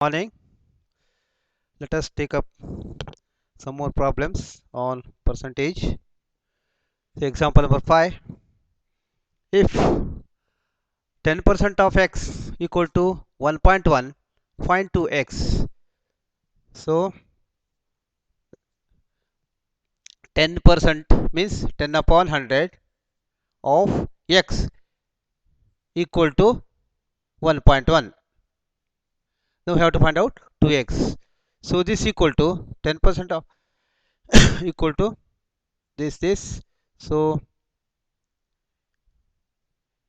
Morning. Let us take up some more problems on percentage. So example number 5. If 10% of x equal to 1.1, find 2x. So 10% means 10 upon 100 of x equal to 1.1. Now we have to find out 2x. So this equal to 10% of equal to this. So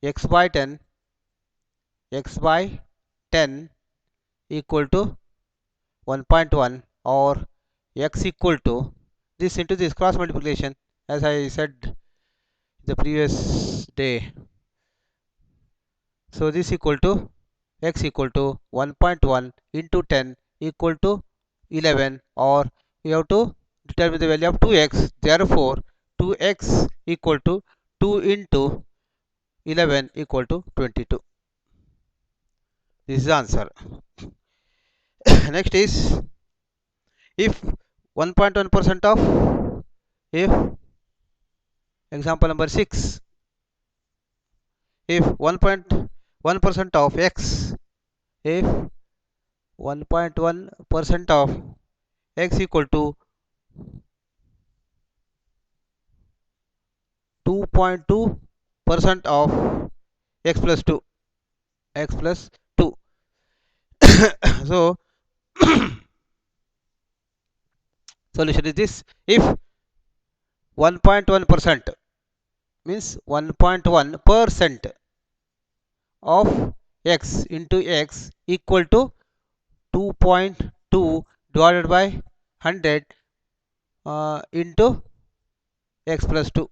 x by 10 equal to 1.1 or x equal to this into this cross multiplication, as I said the previous day. So this equal to x equal to 1.1 into 10 equal to 11, or we have to determine the value of 2x. Therefore 2x equal to 2 into 11 equal to 22. This is the answer. Next is, if 1.1% of, if example number 6, if 1.1% of x, if 1.1% of x equal to 2.2% of x plus 2, x plus 2. So solution is this: if 1.1% means 1.1% of x into x equal to 2.2 divided by 100 into x plus 2.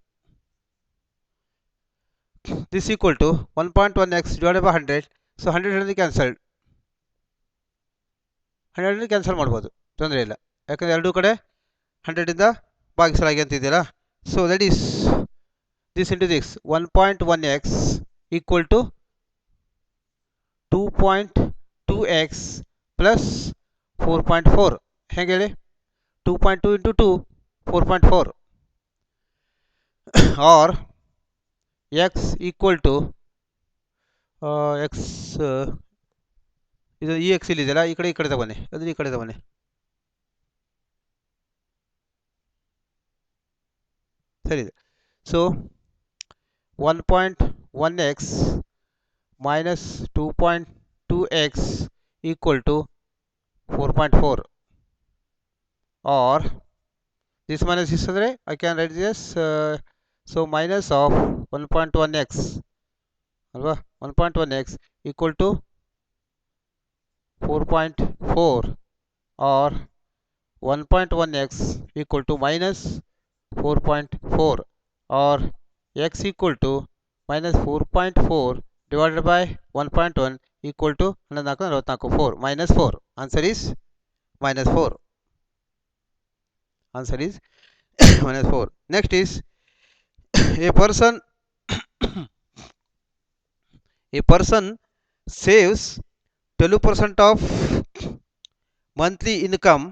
This equal to 1.1x divided by 100. So 100 cancelled. 100 cancel ಮಾಡ್ಬೋದು, ತೊಂದರೆ ಇಲ್ಲ, ಯಾಕಂದರೆ ಎರಡೂ ಕಡೆ 100 ಭಾಗಿಸಲಾಗಿ ಅಂತಿದೆಯಲ್ಲ. So that is this into this 1.1x equal to 2.2x plus 4.4. ಹೇಗೆ ಹೇಳಿ? 2.2 into 2 4.4, or x equal to x ಇದು ಈ ಎಕ್ಸ್ ಇಲ್ಲಿದೆಯಲ್ಲ, ಈ ಕಡೆ ತಗೊನ್ನಿ, ಅದನ್ನ ಈ ಕಡೆ ತಗೊನ್ನಿ. ಸರಿ ಇದೆ. So 1.1x minus 2.2x equal to 4.4, or this minus this andre I can write this, so minus of 1.1x alva, 1.1x equal to 4.4, or 1.1x equal to minus 4.4, or x equal to minus 4.4 divided by 1.1 equal to 4 minus 4. Answer is minus 4. Answer is minus 4. Next is, a person saves 12% of monthly income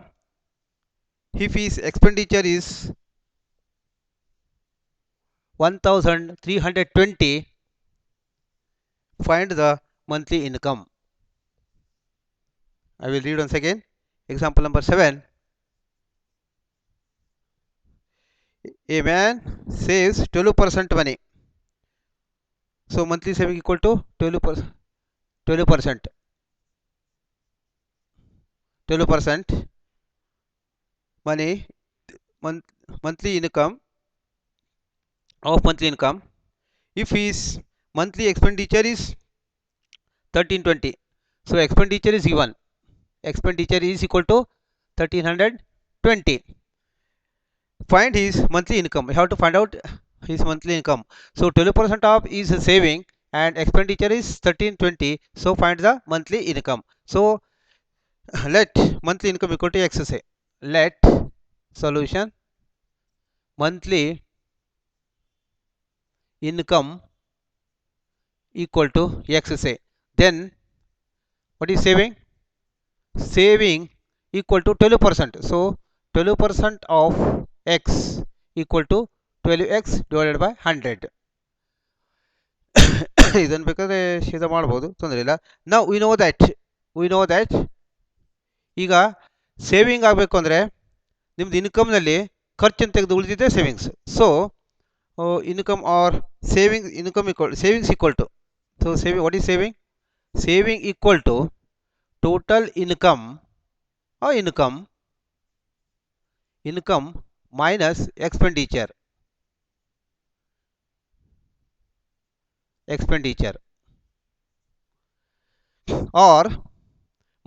if his expenditure is 1320. Find the monthly income. I will read once again. Example number 7. A man saves 12% money. So monthly saving equal to 12%. 12% money, monthly income of monthly income. If his monthly expenditure is 1320, so expenditure is given. Expenditure is equal to 1320. Find his monthly income. We have to find out his monthly income. So 12% of is saving and expenditure is 1320. So find the monthly income. So let monthly income equal to x. Say let solution monthly income equal to x. Say then what is saving? saving equal to 12%. So 12% of x equal to 12x divided by 100. ಇದನ್ನು ಬೇಕಾದ್ರೆ ಶೇಧ ಮಾಡ್ಬೋದು, ತೊಂದರೆ ಇಲ್ಲ. ನಾವು we know that ಈಗ saving ಆಗಬೇಕು ಅಂದರೆ ನಿಮ್ದು ಇನ್ಕಮ್ನಲ್ಲಿ ಖರ್ಚನ್ನು ತೆಗೆದು ಉಳಿದಿದೆ savings. So income or savings equal to, so saving, what is saving? Saving equal to total income or income minus expenditure or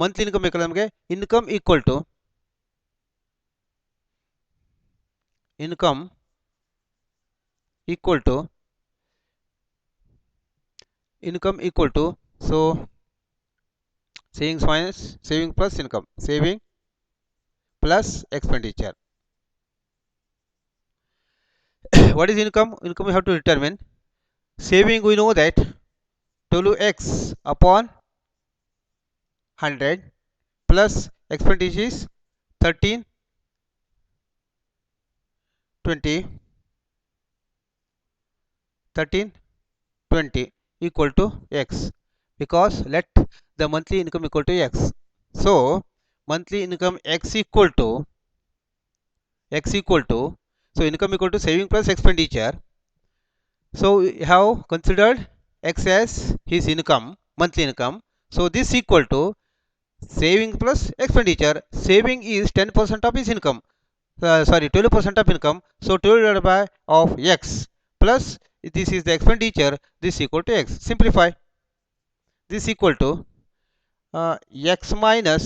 monthly income ಬೇಕಲ್ಲ ನಮಗೆ, income equal to so saving plus income, saving plus expenditure. What is income? Income we have to determine. Saving, we know that 12x upon 100 plus expenditure is 1320 equal to x, because let the monthly income equal to x. So monthly income x equal to so income equal to saving plus expenditure. So we have considered x as his income, monthly income. So this equal to saving plus expenditure. Saving is 10% of his income, 12% of income. So 12 divided by of x plus this is the expenditure, this equal to x. Simplify. This equal to x minus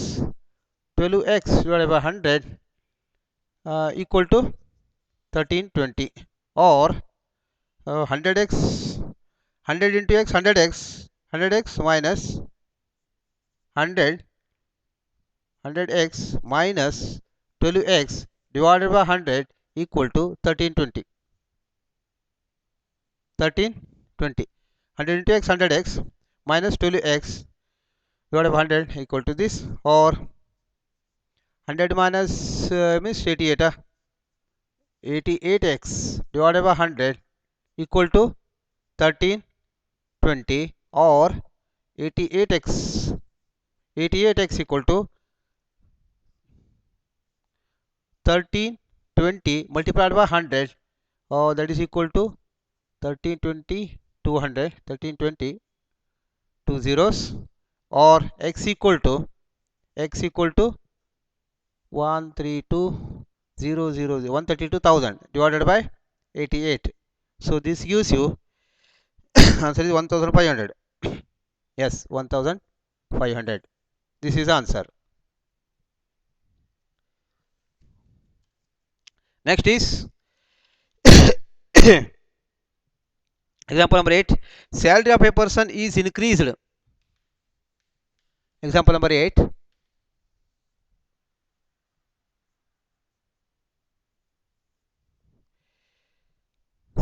12x divided by 100 equal to 1320, or 100x 100 into x 100x minus 100x minus 12x divided by 100 equal to 1320. 100 into x 100x minus 12x divided by 100 equal to this, or 100 minus means 88x divided by 100 equal to 1320, or 88x equal to 1320 multiplied by 100, that is equal to 1320 200, 1320 2 zeros, or x equal to 132,000 divided by 88. So this gives you answer is 1500. Yes, 1500. This is answer. Next is example number 8. Salary of a person is increased. Example number 8.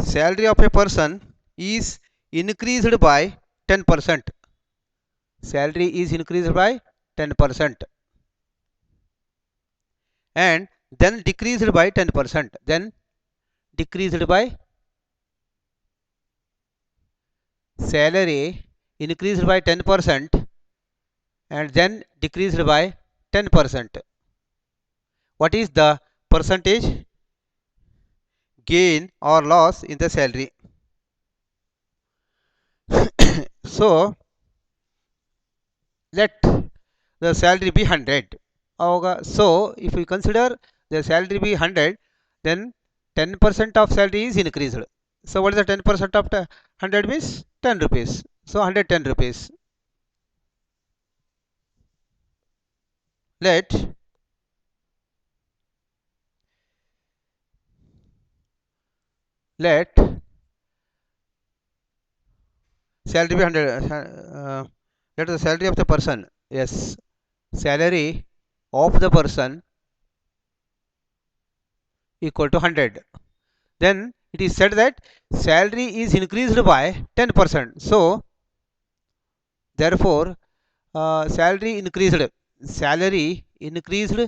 Salary of a person is increased by 10%. Salary is increased by 10% and then decreased by 10%. Then decreased by salary increased by 10% and then decreased by 10%. What is the percentage gain or loss in the salary? So let the salary be 100. So if we consider the salary be 100, then 10% of salary is increased. So what is the 10% of 100 means 10 rupees. So 110 rupees. Let salary be 100. Let the salary of the person, yes, salary of the person equal to 100. Then it is said that salary is increased by 10%. So therefore salary increased salary increased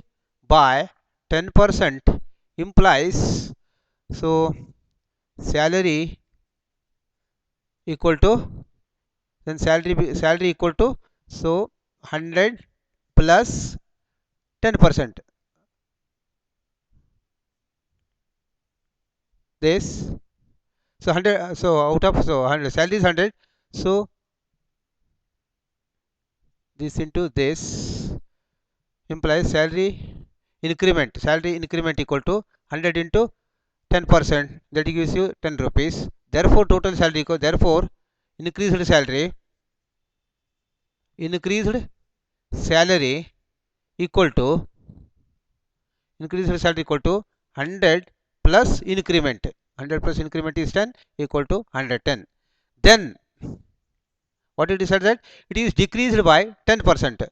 by 10% implies, so salary equal to, then salary equal to, so 100 plus 10%, this, so 100, so out of, so 100 salary is 100, so this into this implies salary increment equal to 100 into 10%, that gives you 10 rupees. Therefore total salary equal, therefore increased salary increased salary equal to increased salary equal to 100 plus increment, 100 plus increment is 10 equal to 110. Then what it is said that it is decreased by 10%.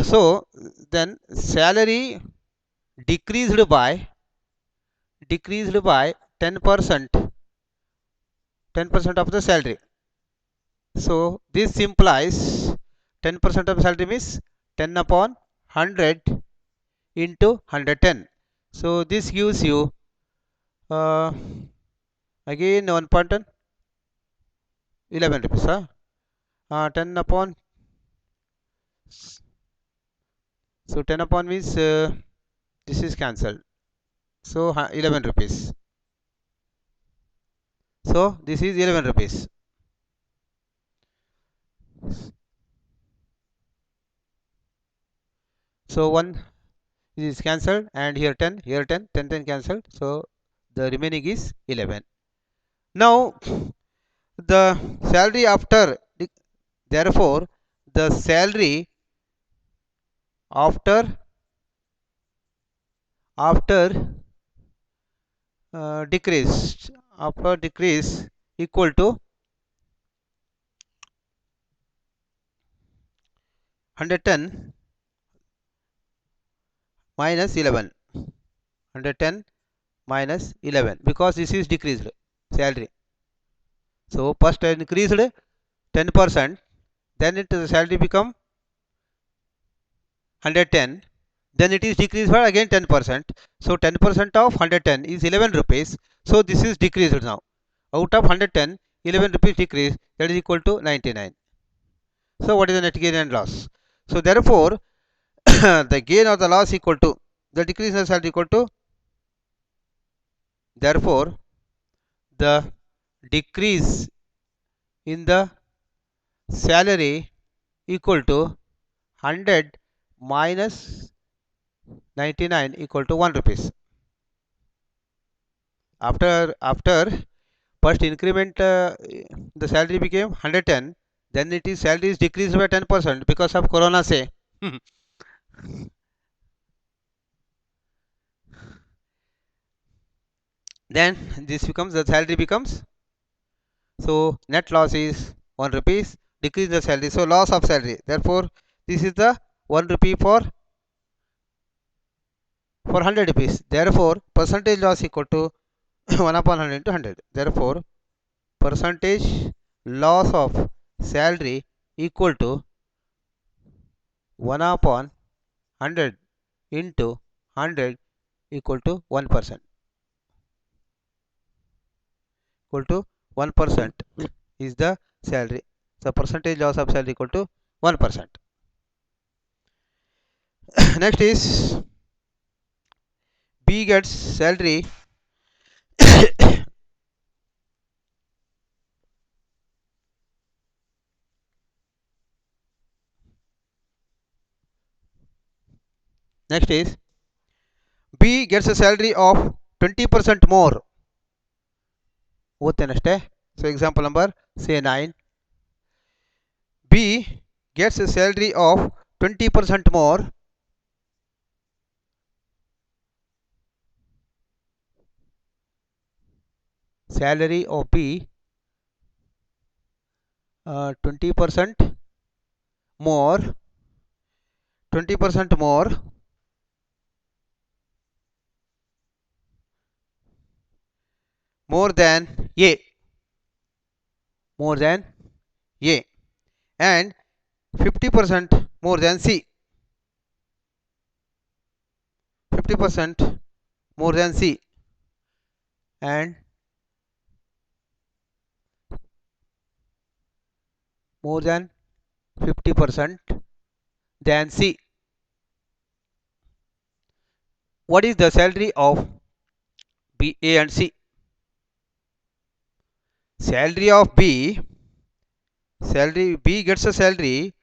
So then salary decreased by 10%, 10% of the salary. So this implies 10% of salary means 10 upon 100 into 110. So this gives you again 1.11 rupees. 10 upon, so 10 upon means this is cancelled. So 11 rupees. So this is 11 rupees. So 1 is cancelled and here 10, here 10, 10, 10 cancelled. So the remaining is 11. Now the salary after, therefore the salary after decrease, after decrease equal to 110 minus 11, 110 minus 11, because this is decreased salary. So first increased 10%, then it the salary become 110, then it is decreased by again 10%. So 10% of 110 is 11 rupees. So this is decreased now. Out of 110, 11 rupees decrease, that is equal to 99. So what is the net gain and loss? So therefore the gain or the loss equal to the decrease in the salary equal to, therefore the decrease in the salary equal to 100 minus 99 equal to 1 rupees. After first increment the salary became 110, then it is salary is decreased by 10% because of corona say. Then this becomes, the salary becomes, so net loss is 1 rupees, decrease the salary, so loss of salary, therefore this is the 1 rupee for 100 rupees, therefore percentage loss equal to 1 upon 100 into 100, therefore percentage loss of salary equal to 1 upon 100 into 100 equal to 1%, equal to 1% is the salary. So percentage loss of salary equal to 1%. Next is B gets salary next is B gets a salary of 20% more. So example number say 9. B gets a salary of 20% more. Salary of B 20% more, 20% more than A, more than A, and 50% more than C. 50% more than C and more than 50% than C. What is the salary of B, A and C? Salary of B, salary B gets a salary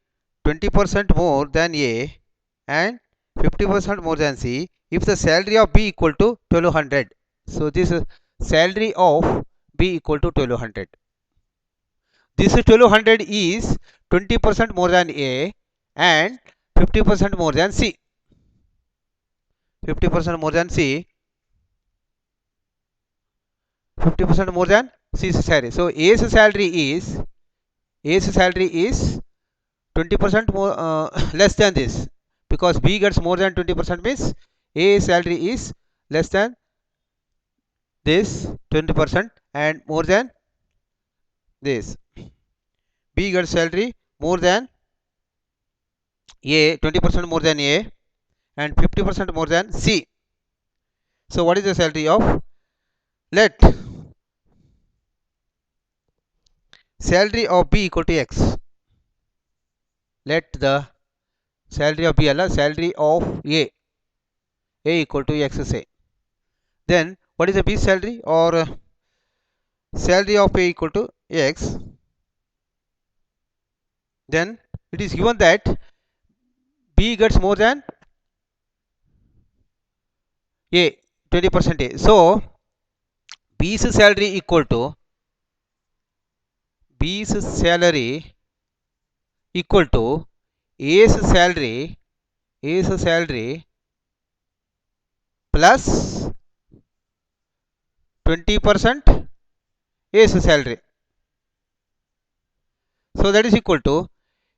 20% more than A and 50% more than C if the salary of B equal to 1200. So this salary of B equal to 1200. This 1200 is 20% more than A and 50% more than C. 50% more than C. 50% more than C's salary. So A's salary is 20% more less than this, because B gets more than 20% means A's salary is less than this 20% and more than this. B gets salary more than A, 20% more than A and 50% more than C. So what is the salary of? Let salary of B equal to X. Let the salary of B alla salary of A equal to X say. Then what is the B salary or salary of A equal to X? Then it is given that B gets more than A, 20%. So B's salary equal to A's salary plus 20% A's salary. So that is equal to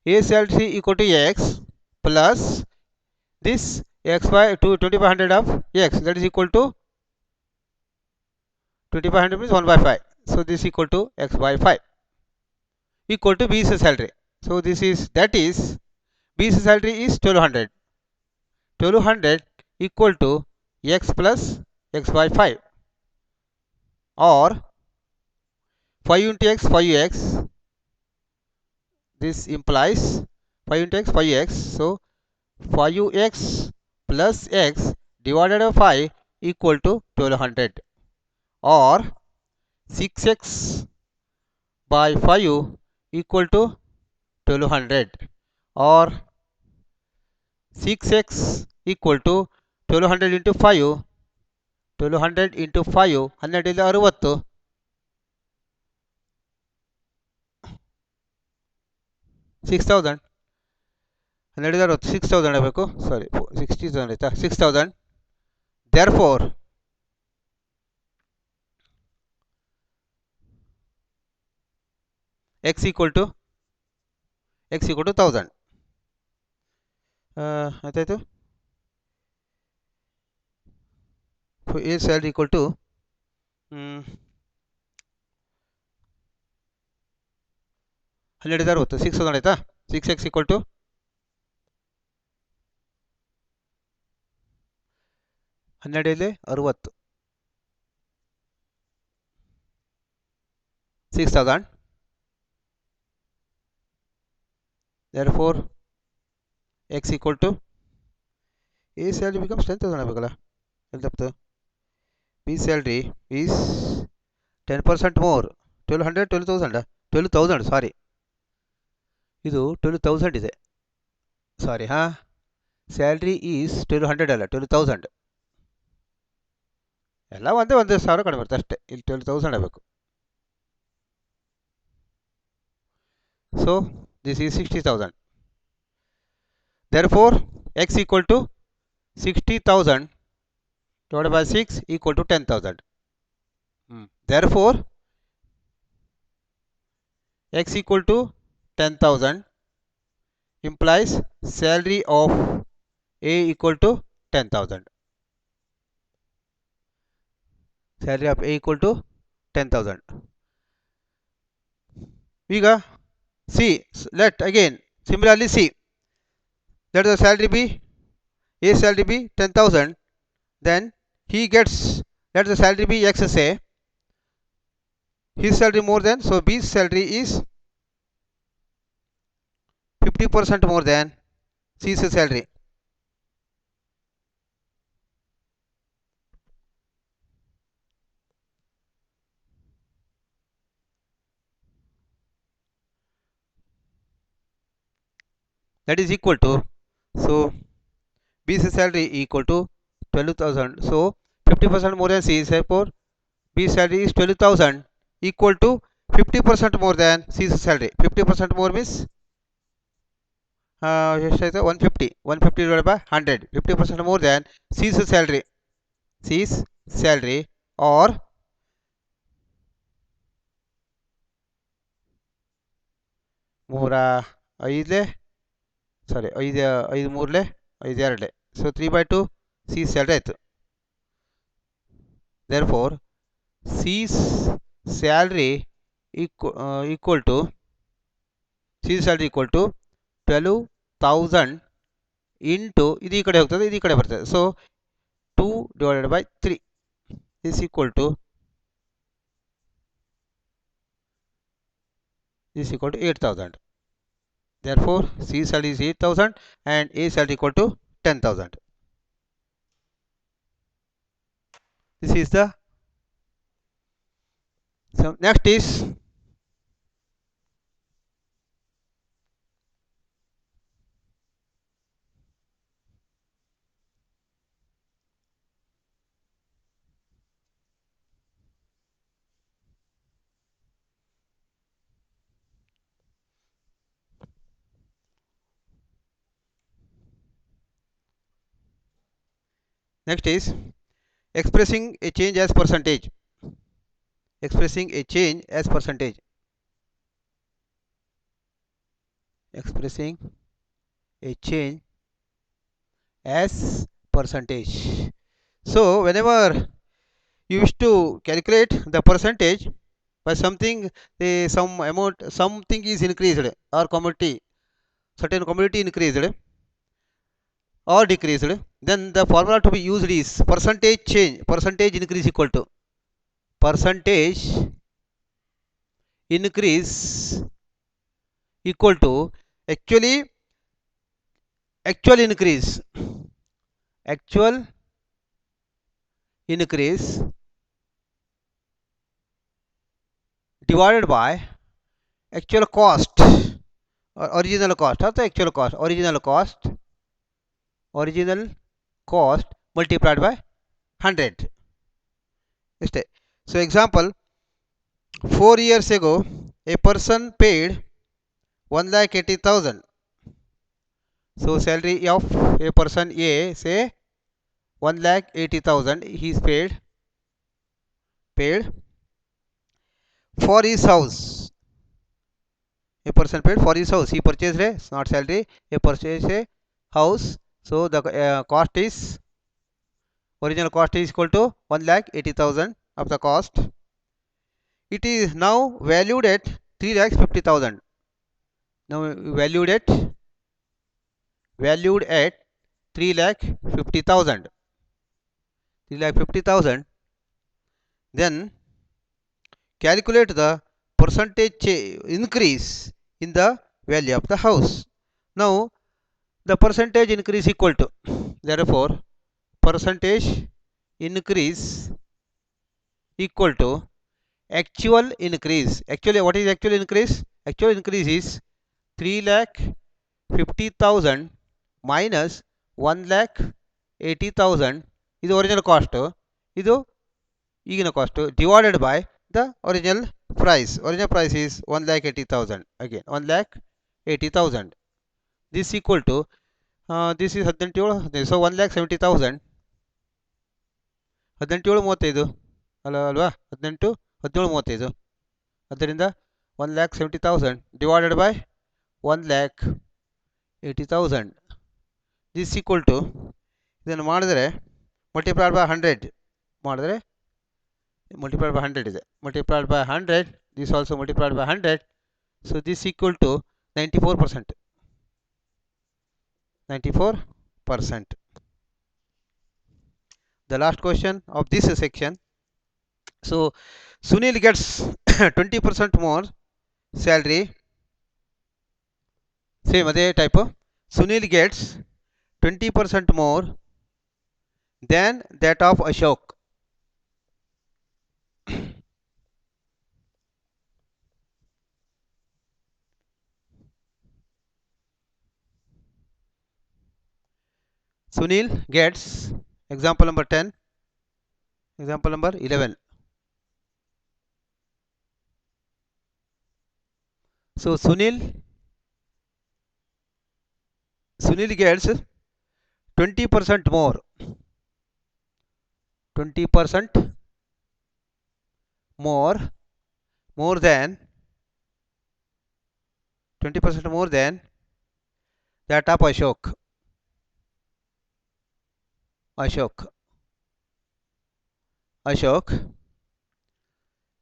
A's salary equal to X plus this X by 2500 of X, that is equal to 2500 means 1 by 5. So this is equal to X by 5 equal to B's salary. So this is, that is B's salary is 1200. 1200 equal to X plus X by 5 or 5 into X 5X. This implies 5 into X 5X. So 5X plus X divided by 5 equal to 1200 or 6X by 5 equal to 1200 or 6X equal to 1200 into 5. 1200 into 5 12 60 6000 12 6000 ಆಗಬೇಕು ಸಾರಿ 60000 ಆಯ್ತಾ 6000. Therefore x equal to 1000 ಆಯ್ತಾಯ್ತು. So A salary equal to 12 60 6000 ಆಯ್ತಾ. 6x equal to 12 60 6000. Therefore x equal to A salary becomes 10,000 ಆಗಬೇಕಲ್ಲ. ಎಲ್ಲಿ ತಪ್ಪಿತು? B salary is 10% more. 1200 12000 12000 ಸಾರಿ, ಇದು 12000 ಇದೆ ಸಾರಿ. Salary is 1200 ಅಲ್ಲ 12000. ಎಲ್ಲ ಒಂದೇ 1000 ಕಡಿಮೆ ಬರುತ್ತೆ ಅಷ್ಟೇ. ಇಲ್ಲಿ 12000 ಆಗಬೇಕು. So this is 60000. Therefore x equal to 60000 divided by 6 equal to 10000. Therefore x equal to 10000 implies salary of A equal to 10000. Salary of A equal to 10000. ಈಗ C, let again similarly C, let the salary be A salary be 10000 then he gets, let the salary be X, say his salary more than, so B's salary is 50% more than C's salary. That is equal to, so B's salary equal to 12,000. So 50% more than C's, therefore B's salary is 12,000 equal to 50% more than C's salary. 50% more means 150. 150 divided by 100. 50% more than C's salary. C's salary or ಮೂರ ಐದಲೆ ಸಾರಿ ಐದು ಮೂರಲೆ ಐದು ಎರಡಲೆ so 3/2 C salary ಆಯಿತು. therefore C's salary equal to C's salary equal to 12,000 into ಇದು ಈ ಕಡೆ ಹೋಗ್ತದೆ, ಇದು ಈ ಕಡೆ ಬರ್ತದೆ, so 2 divided by 3 is equal to 8,000. Therefore C salary is 8,000 and A salary equal to 10,000. This is the, so next is expressing a change as percentage. Expressing a change as percentage. Expressing a change as percentage. So whenever you wish to calculate the percentage by something, some amount, something is increased or commodity, certain commodity increased or decreased, then the formula to be used is percentage change, percentage increase equal to percentage increase equal to actual increase, actual increase divided by actual cost or original cost, or the actual cost, original cost multiplied by 100. So example, 4 years ago a person paid 1,80,000. So salary of a person A, say 1,80,000, he is paid for his house. A person paid for his house, he purchased a, not salary, he purchased a house, so the cost is, original cost is equal to 1,80,000 of the cost. It is now valued at 3,50,000. now valued at 3,50,000. 3,50,000. Then calculate the percentage increase in the value of the house. Now the percentage increase equal to, therefore percentage increase equal to actual increase. Actually, what is actual increase? Actual increase is 3,50,000 minus 1,80,000 is original cost, idu ಈಗಿನ cost divided by the original price. Original price is 1,80,000. again 1,80,000. this equal to this is 17, so 1,70,000. 17 35 ಅಲ್ವಾ 18 17 35. ಅದರಿಂದ 1,70,000 divided by 1,80,000. this equal to, ಇದನ್ನು ಮಾಡಿದರೆ multiplied by 100 ಮಾಡಿದರೆ multiplied by 100 ಇದೆ, multiplied by 100, this also multiplied by 100, so this equal to 94%. 94%. the last question of this section. So Sunil gets 20% more salary. Same other type of Sunil gets 20% more than that of Ashok. Sunil gets example number 10, example number 11. So Sunil gets 20% more, 20% more than 20% more than that of Ashok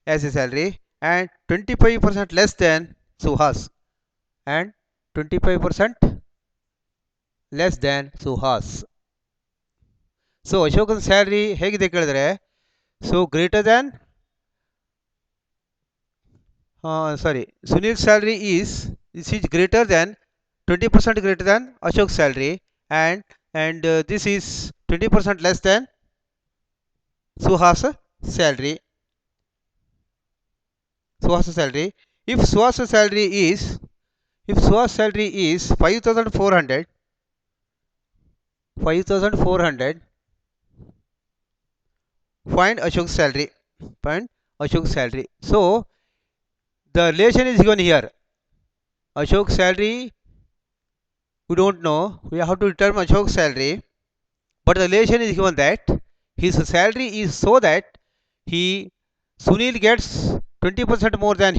as a salary, and 25% less than Suhas, and 25% less than Suhas. So Ashok's salary ಹೇಗಿದೆ ಕೇಳಿದ್ರೆ, so greater than Sunil's salary is greater than 20% greater than Ashok's salary, and this is 20% less than Suhas salary. If Suhas salary is 5,400, find Ashok's salary. So the relation is given here. Ashok's salary we don't know, we have to determine Ashok's salary, but the relation is given that his salary is so that Sunil gets 20% more than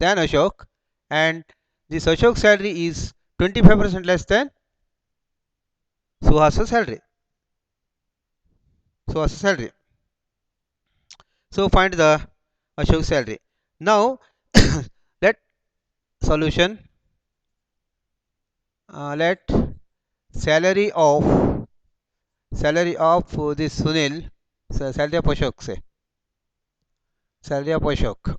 Ashok, and this Ashok salary is 25% less than Suhas's salary. So find the Ashok salary. Now let solution. Let salary of this Sunil, salary of Ashok, say salary of Ashok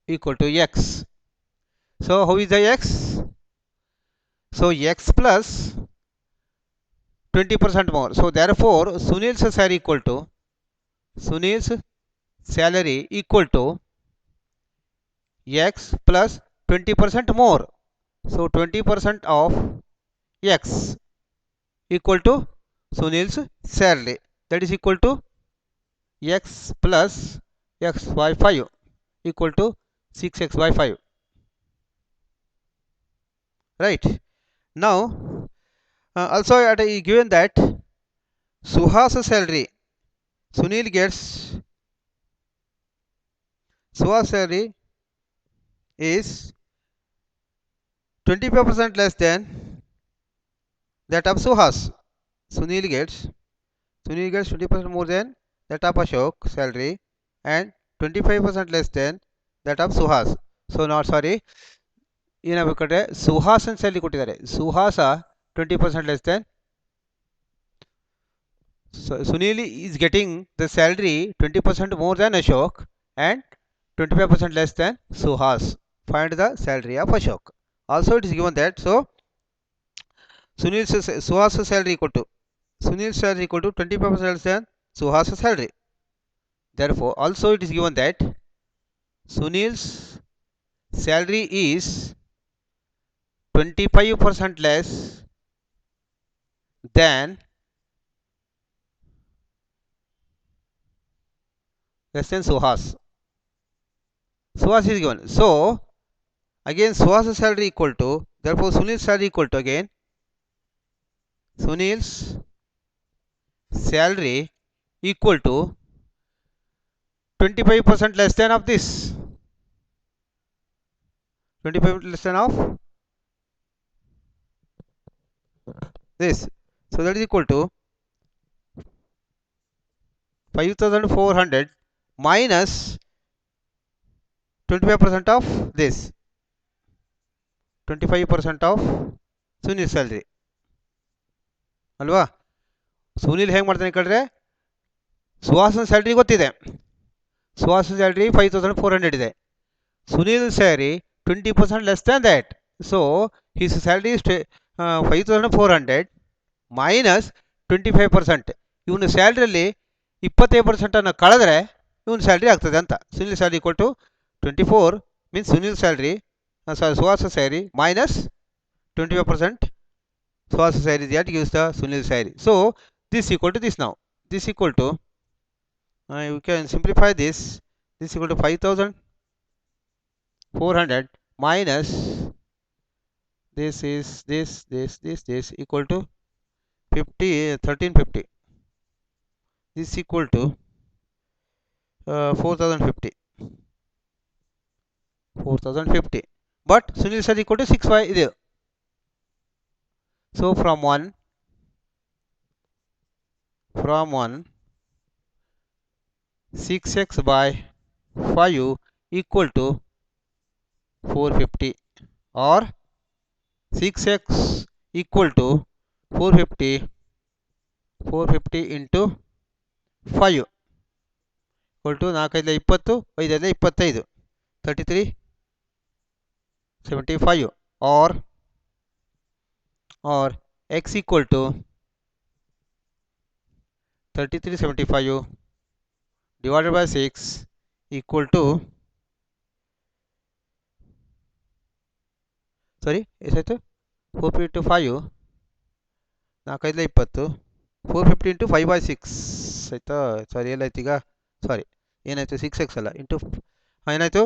equal to x. So how is the x? So x plus 20% more. So therefore Sunil's salary equal to x plus 20% more. So 20% of x equal to Sunil's salary, that is equal to x plus x by 5 equal to 6x by 5. Right. Now also given that Suhas salary, Sunil gets Suhas salary is 25% less than that of Suhas. Sunil gets 20% more than that of Ashok salary, and 25% less than that of Suhas. So not sorry, ಏನಾಗಬೇಕಂದ್ರೆ ಸುಹಾಸನ್ salary ಕೊಟ್ಟಿದ್ದಾರೆ. Suhas 20% less than Sunil is getting the salary 20% more than Ashok and 25% less than Suhas. Find the salary of Ashok. Also it is given that Suhas salary equal to Sunil's salary equal to 25% less than Suhas salary. Therefore also it is given that Sunil's salary is 25% less than Suhas. Suhas is given. So again Suhas salary equal to, therefore Sunil's salary equal to, again Sunil's salary equal to 25% less than of this, 25% less than of this. So that is equal to 5,400 minus 25% of this, 25% of Sunil's salary. Alva? Sunil ಹೇಗೆ ಮಾಡ್ತಾನೆ ಕೇಳಿದ್ರೆ ಸುಹಾಸನ್ salary ಗೊತ್ತಿದೆ, ಸುಹಾಸನ್ salary 5400 ಇದೆ. Sunil salary 20% less than that. So his salary is 5400 minus 25%. ಇವನ ಸ್ಯಾಲ್ರಿಯಲ್ಲಿ 25% ಕಳೆದ್ರೆ ಇವನ salary ಆಗ್ತದೆ ಅಂತ. Sunil salary equal to 24 means Sunil salary Suhas salary minus 25% Suhas salary that gives the Sunil salary. So this equal to this now. This equal to you can simplify this. This equal to 5400 minus this is this equal to 1350. This equal to 4050. But Sunil sir equal to 65 ಇದೆ. So from 1 6x by 5 equal to 450 or 6x equal to 450 into 5 equal to 4 5 20 5 25 3375 or x equal to 3375 divided by 6 equal to ಎಷ್ಟಾಯಿತು 450 into 5 4 5 20 450 into 5 by 6 ಆಯಿತಾ. ಸಾರಿ ಎಲ್ಲಾಯ್ತು ಈಗ, ಸಾರಿ ಏನಾಯಿತು 6x ಅಲ್ಲ into ಏನಾಯಿತು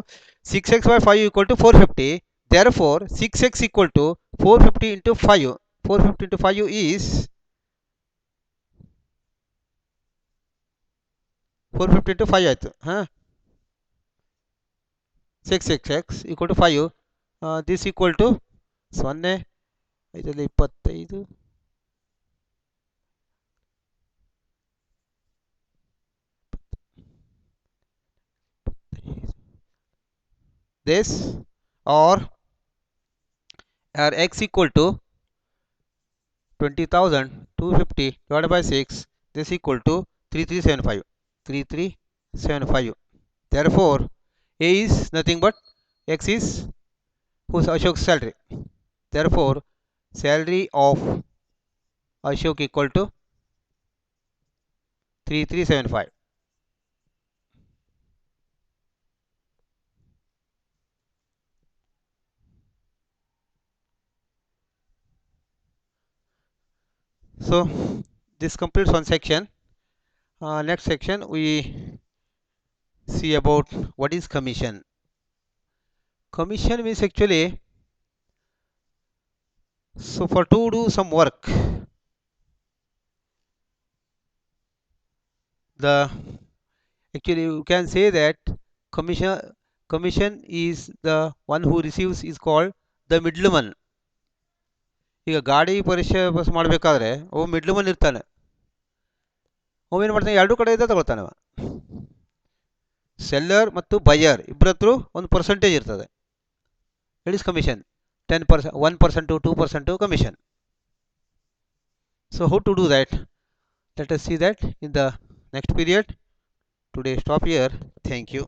6x by 5 equal to 450. therefore 6x equal to 450 into 5. 450 into 5 is 450 into 5 ಆಯಿತು. ಹಾಂ 6x equal to 5. this equal to 0 5 25 this or x equal to 20,250 divided by 6. This equal to 3375. Therefore a is nothing but x is whose Ashok's salary. Therefore salary of Ashok equal to 3375. So this completes one section. Next section we see about what is commission. Commission means actually, so for to do some work, the actually you can say that commission is the one who receives is called the middleman. ಈಗ ಗಾಡಿ purchase ಮಾಡಬೇಕಾದ್ರೆ ಅವು ಮಿಡ್ಲ್ಮನ್ ಇರ್ತಾನೆ, ಅವೇನು ಮಾಡ್ತಾನೆ ಎರಡೂ ಕಡೆಯಿಂದ ತಗೊಳ್ತಾನೆ. Seller ಮತ್ತು ಬೈಯರ್ ಇಬ್ಬರ ಹತ್ರ ಒಂದು ಪರ್ಸೆಂಟೇಜ್ ಇರ್ತದೆ. It is commission 10%, 1% 2% commission. So how to do that? Let us see that in the next period. Today stop here. Thank you.